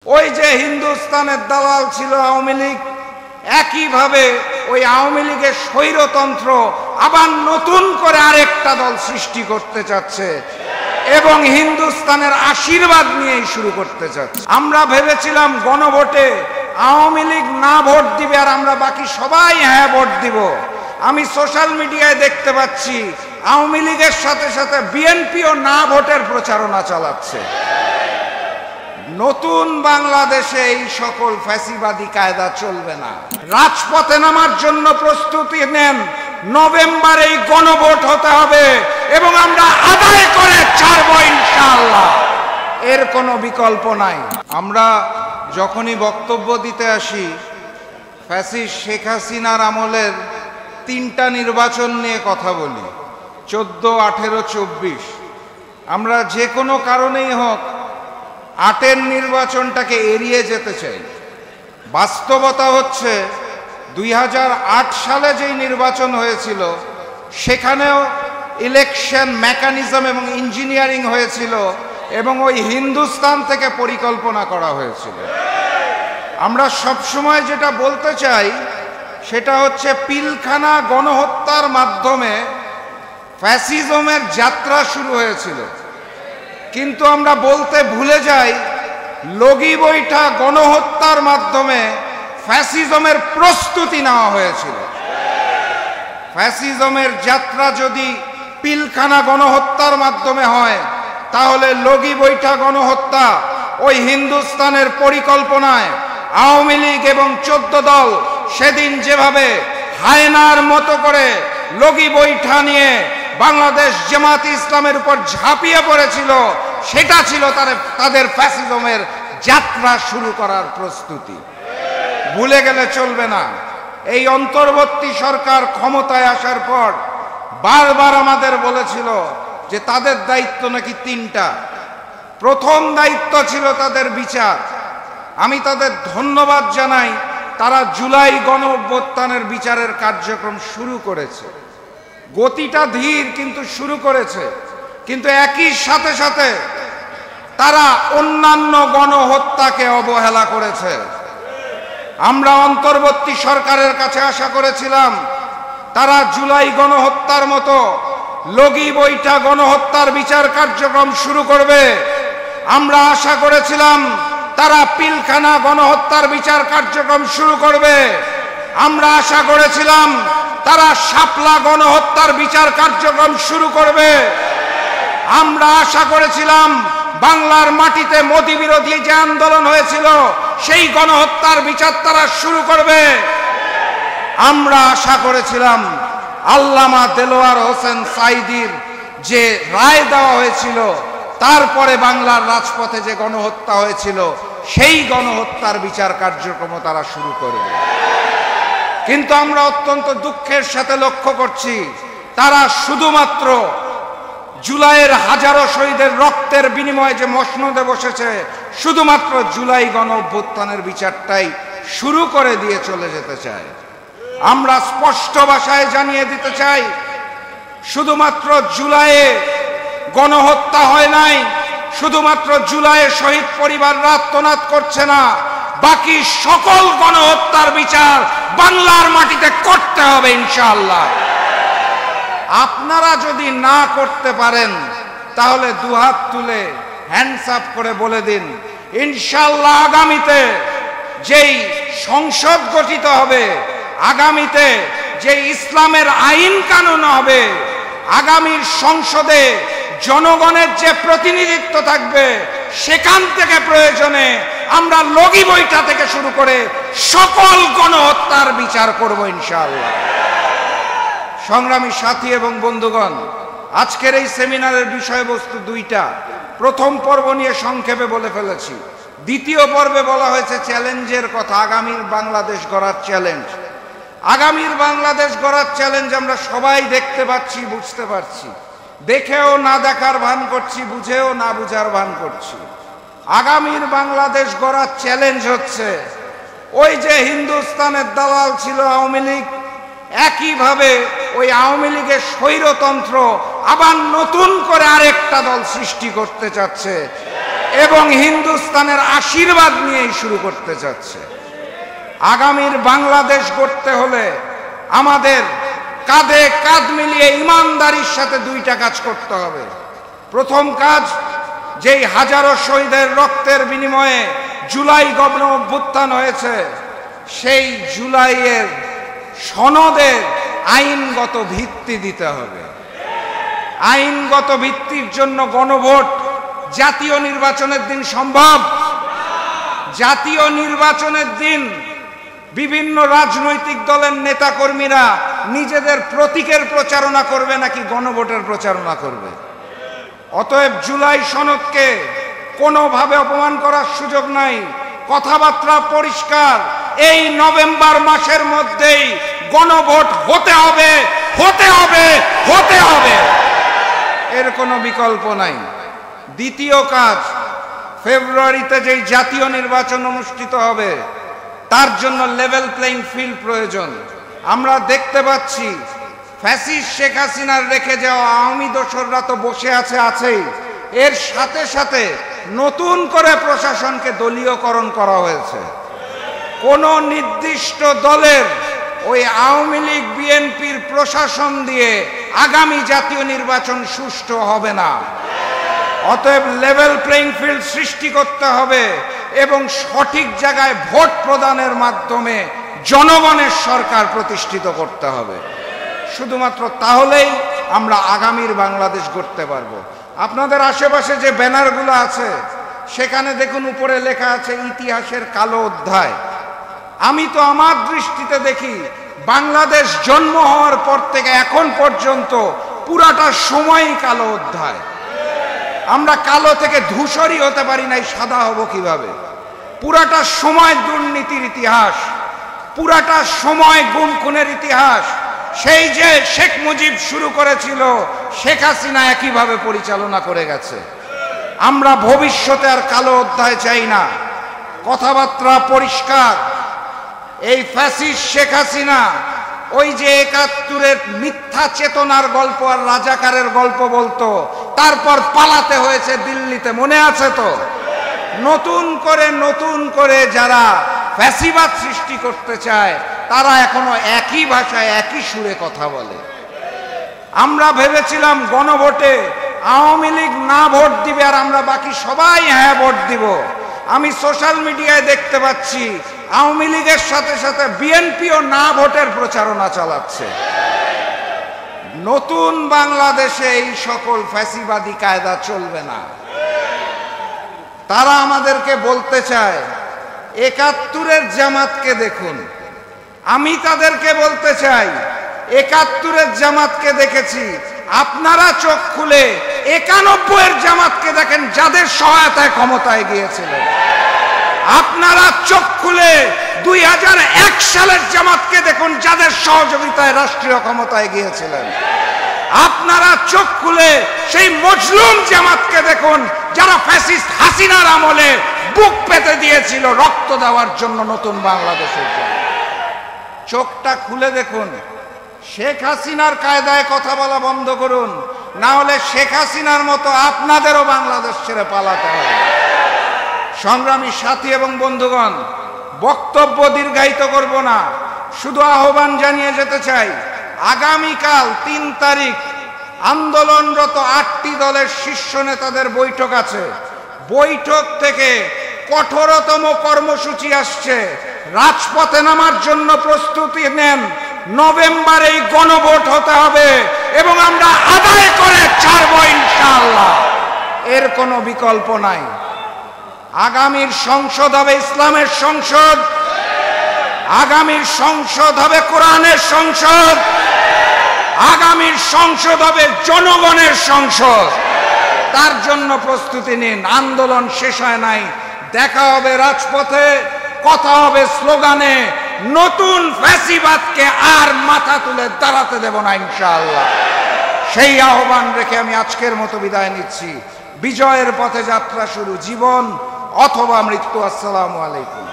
ওই যে হিন্দুস্তানের দালাল ছিল আওয়ামী লীগ, একইভাবে ওই আওয়ামী লীগের স্বৈরতন্ত্র আবার নতুন করে আরেকটা দল সৃষ্টি করতে চাচ্ছে এবং হিন্দুস্তানের আশীর্বাদ নিয়েই শুরু করতে চাচ্ছে। আমরা ভেবেছিলাম গণভোটে আওয়ামী লীগ না ভোট দিবে আর আমরা বাকি সবাই হ্যাঁ ভোট দিব। আমি সোশ্যাল মিডিয়ায় দেখতে পাচ্ছি আওয়ামী লীগের সাথে সাথে বিএনপিও না ভোটের প্রচারণা চালাচ্ছে। নতুন বাংলাদেশে এই সকল ফ্যাসিবাদী কায়দা চলবে না। রাজপথে নামার জন্য প্রস্তুতি নেন। নভেম্বরে এই গণভোট হতে হবে এবং আমরা আদায় করে ছাড়বো ইনশাআল্লাহ, এর কোনো বিকল্প নাই। আমরা যখনই বক্তব্য দিতে আসি ফ্যাসিস্ট শেখ হাসিনার আমলের 3টা নির্বাচন নিয়ে কথা বলি, 14, 18, 24। আমরা যে কোনো কারণেই হোক 8-এর নির্বাচনটাকে এড়িয়ে যেতে চাই। বাস্তবতা হচ্ছে 2008 সালে যেই নির্বাচন হয়েছিল সেখানেও ইলেকশন মেকানিজম এবং ইঞ্জিনিয়ারিং হয়েছিল এবং ওই হিন্দুস্তান থেকে পরিকল্পনা করা হয়েছিল। আমরা সবসময় যেটা বলতে চাই সেটা হচ্ছে পিলখানা গণহত্যার মাধ্যমে ফ্যাসিজমের যাত্রা শুরু হয়েছিল, কিন্তু আমরা বলতে ভুলে যাই লগি বৈঠা গণহত্যার মাধ্যমে ফ্যাসিজমের প্রস্তুতি নেওয়া হয়েছিল। ফ্যাসিজমের যাত্রা যদি পিলখানা গণহত্যার মাধ্যমে হয় তাহলে লগি বৈঠা গণহত্যা ওই হিন্দুস্তানের পরিকল্পনায় আওয়ামী লীগ এবং 14 দল সেদিন যেভাবে হায়নার মতো করে লগি বৈঠা নিয়ে বাংলাদেশ জামাত ইসলামের উপর ঝাঁপিয়ে পড়েছিল, সেটা ছিল তাদের ফ্যাসিজমের যাত্রা শুরু করার প্রস্তুতি। ভুলে গেলে চলবে না। এই অন্তর্বর্তী সরকার ক্ষমতায় আসার পর বারবার আমাদের বলেছিল যে তাদের দায়িত্ব নাকি 3টা। প্রথম দায়িত্ব ছিল তাদের বিচার। আমি তাদের ধন্যবাদ জানাই, তারা জুলাই গণ অভ্যুত্থানের বিচারের কার্যক্রম শুরু করেছে। গতিটা ধীর কিন্তু শুরু করেছে, কিন্তু একই সাথে সাথে তারা অন্যান্য গণহত্যাকে অবহেলা করেছে। আমরা অন্তর্বর্তী সরকারের কাছে আশা করেছিলাম তারা জুলাই গণহত্যার মতো লগি বৈঠা গণহত্যার বিচার কার্যক্রম শুরু করবে। আমরা আশা করেছিলাম তারা পিলখানা গণহত্যার বিচার কার্যক্রম শুরু করবে। আমরা আশা করেছিলাম তারা শাপলা গণহত্যার বিচার কার্যক্রম শুরু করবে। আমরা আশা করেছিলাম বাংলার মাটিতে মোদি বিরোধী যে আন্দোলন হয়েছিল সেই গণহত্যার বিচার তারা শুরু করবে। আমরা আশা করেছিলাম আল্লামা দেলোয়ার হোসেন সাঈদীর যে রায় দেওয়া হয়েছিল তারপরে বাংলার রাজপথে যে গণহত্যা হয়েছিল সেই গণহত্যার বিচার কার্যক্রম তারা শুরু করবে। কিন্তু আমরা অত্যন্ত দুঃখের সাথে লক্ষ্য করছি তারা শুধুমাত্র জুলাইয়ের হাজারো শহীদের রক্তের বিনিময়ে যে মসনদে বসেছে শুধুমাত্র জুলাই গণ অভ্যুত্থানের বিচারটাই শুরু করে দিয়ে চলে যেতে চায়। আমরা স্পষ্ট ভাষায় জানিয়ে দিতে চাই শুধুমাত্র জুলাইয়ে গণহত্যা হয় নাই, শুধুমাত্র জুলাইয়ে শহীদ পরিবাররা আত্মনাদ করছে না, বাকি সকল গণহত্যার বিচার বাংলার মাটিতে করতে হবে ইনশাআল্লাহ। আপনারা যদি না করতে পারেন তাহলে দুহাত তুলে হ্যান্ডস আপ করে বলে দিন ইনশাআল্লাহ আগামীতে যেই সংসদ গঠিত হবে, আগামীতে যে ইসলামের আইন কানুন হবে, আগামীর সংসদে জনগণের যে প্রতিনিধিত্ব থাকবে সেখান থেকে প্রয়োজনে আমরা লগি বৈঠা থেকে শুরু করে সকল গণহত্যার বিচার করব ইনশাআল্লাহ। সংগ্রামী সাথী এবং বন্ধুগণ, আজকের এই সেমিনারের বিষয়বস্তু 2টা। প্রথম পর্ব নিয়ে সংক্ষেপে বলে ফেলেছি। দ্বিতীয় পর্বে বলা হয়েছে চ্যালেঞ্জের কথা, আগামীর বাংলাদেশ গড়ার চ্যালেঞ্জ। আগামীর বাংলাদেশ গড়ার চ্যালেঞ্জ আমরা সবাই দেখতে পাচ্ছি, বুঝতে পারছি। দেখেও না দেখার ভান করছি, বুঝেও না বুঝার ভান করছি। আগামীর বাংলাদেশ গড়ার চ্যালেঞ্জ হচ্ছে ওই যে হিন্দুস্তানের দালাল ছিল আওয়ামী লীগ, একইভাবে ওই আওয়ামী লীগের স্বৈরতন্ত্র আবার নতুন করে আরেকটা দল সৃষ্টি করতে চাচ্ছে এবং হিন্দুস্তানের আশীর্বাদ নিয়েই শুরু করতে চাচ্ছে। আগামীর বাংলাদেশ গড়তে হলে আমাদের কাঁধে কাঁধ মিলিয়ে ইমানদারির সাথে দুইটা কাজ করতে হবে। প্রথম কাজ, যেই হাজারো শহীদের রক্তের বিনিময়ে জুলাই গণ অভ্যুত্থান হয়েছে, সেই জুলাইয়ের সনদের আইনগত ভিত্তি দিতে হবে। আইনগত ভিত্তির জন্য গণভোট জাতীয় নির্বাচনের দিন সম্ভব। জাতীয় নির্বাচনের দিন বিভিন্ন রাজনৈতিক দলের নেতাকর্মীরা নিজেদের প্রতীকের প্রচারণা করবে নাকি গণভোটের প্রচারণা করবে? অতএব জুলাই সনদকে কোনোভাবে অপমান করার সুযোগ নাই। কথাবার্তা পরিষ্কার, এই নভেম্বর মাসের মধ্যেই গণভোট হতে হবে, হতে হবে, হতে হবে, এর কোনো বিকল্প নাই। দ্বিতীয় কাজ, ফেব্রুয়ারিতে যেই জাতীয় নির্বাচন অনুষ্ঠিত হবে তার জন্য লেভেল প্লেইং ফিল্ড প্রয়োজন। আমরা দেখতে পাচ্ছি ফ্যাসিস্ট শেখ হাসিনার রেখে যাওয়া আওয়ামী দোসররা তো বসে আছেই, এর সাথে সাথে নতুন করে প্রশাসনকে দলীয়করণ করা হয়েছে। কোন নির্দিষ্ট দলের ওই আওয়ামী লীগ বিএনপির প্রশাসন দিয়ে আগামী জাতীয় নির্বাচন সুষ্ঠু হবে না। অতএব লেভেল প্লেইং ফিল্ড সৃষ্টি করতে হবে এবং সঠিক জায়গায় ভোট প্রদানের মাধ্যমে জনগণের সরকার প্রতিষ্ঠিত করতে হবে। শুধুমাত্র তাহলেই আমরা আগামীর বাংলাদেশ গড়তে পারবো। আপনাদের আশেপাশে যে ব্যানারগুলো আছে সেখানে দেখুন উপরে লেখা আছে ইতিহাসের কালো অধ্যায়। আমি তো আমার দৃষ্টিতে দেখি বাংলাদেশ জন্ম হওয়ার পর থেকে এখন পর্যন্ত পুরাটা সময়ই কালো অধ্যায়। আমরা কালো থেকে ধূসরই হতে পারি নাই, সাদা হব কিভাবে? পুরাটা সময় দুর্নীতির ইতিহাস, পুরাটা সময় গুম খুনের ইতিহাস। সেই যে শেখ মুজিব শুরু করেছিল, শেখ হাসিনা একইভাবে পরিচালনা করে গেছে। আমরা ভবিষ্যতে আর কালো অধ্যায় চাই না। কথাবার্তা পরিষ্কার, এই ফ্যাসিস্ট শেখ হাসিনা ওই যে ৭১-এর মিথ্যা চেতনার গল্প আর রাজাকারের গল্প বলতো, তারপর পালাতে হয়েছে দিল্লিতে, মনে আছে তো? নতুন করে যারা ফ্যাসিবাদ সৃষ্টি করতে চায় তারা এখনো একই ভাষায় একই সুরে কথা বলে। আমরা ভেবেছিলাম গণভোটে আওয়ামী লীগ না ভোট দিবে আর আমরা বাকি সবাই হ্যাঁ ভোট দিব। আমি সোশ্যাল মিডিয়ায় দেখতে পাচ্ছি আওয়ামী লীগের সাথে সাথে বিএনপিও না ভোটের প্রচারণা চালাচ্ছে। নতুন বাংলাদেশে এই সকল ফ্যাসিবাদী কায়দা চলবে না। তারা আমাদেরকে বলতে চায় ৭১-এর জামাতকে দেখুন। আমি তাদেরকে বলতে চাই ৭১-এর জামাতকে দেখেছি, আপনারা চোখ খুলে ৯১-এর জামাতকে দেখেন যাদের সহায়তায় ক্ষমতায় গিয়েছিলেন। আপনারা চোখ খুলে ২০০১ সালের জামাতকে দেখুন যাদের সহযোগিতায় রাষ্ট্রীয় ক্ষমতায় গিয়েছিলেন। আপনারা চোখ খুলে সেই মজলুম জামাতকে দেখুন যারা ফ্যাসিস্ট হাসিনার আমলে বুক পেতে দিয়েছিল রক্ত দেওয়ার জন্য নতুন বাংলাদেশের জন্য। চোখটা খুলে দেখুন, শেখ হাসিনার কায়দায় কথা বলা বন্ধ করুন, না হলে শেখ হাসিনার মতো আপনাদেরও বাংলাদেশ ছেড়ে পালাতে হবে। সংগ্রামী সাথী এবং বন্ধুগণ, বক্তব্য দীর্ঘায়িত করব না, শুধু আহ্বান জানিয়ে যেতে চাই, আগামীকাল ৩ তারিখ আন্দোলনরত ৮টি দলের শীর্ষ নেতাদের বৈঠক আছে। বৈঠক থেকে কঠোরতম কর্মসূচি আসছে। রাজপথে নামার জন্য প্রস্তুতি নেন। নভেম্বরে গণভোট হতে হবে এবং আমরা আদায় করে ছাড়ব ইনশাআল্লাহ, এর কোনো বিকল্প নাই। আগামীর সংসদ হবে ইসলামের সংসদ, আগামীর সংসদ হবে কোরআনের সংসদ, আগামীর সংসদ হবে জনগণের সংসদ। তার জন্য প্রস্তুতি নিন। আন্দোলন শেষ হয় নাই, দেখা হবে রাজপথে, কথা হবে স্লোগানে। নতুন ফ্যাসিবাদকে আর মাথা তুলে দাঁড়াতে দেব না ইনশাআল্লাহ। সেই আহ্বান রেখে আমি আজকের মতো বিদায় নিচ্ছি। বিজয়ের পথে যাত্রা শুরু, জীবন অথবা মৃত্যু। আসসালামু আলাইকুম।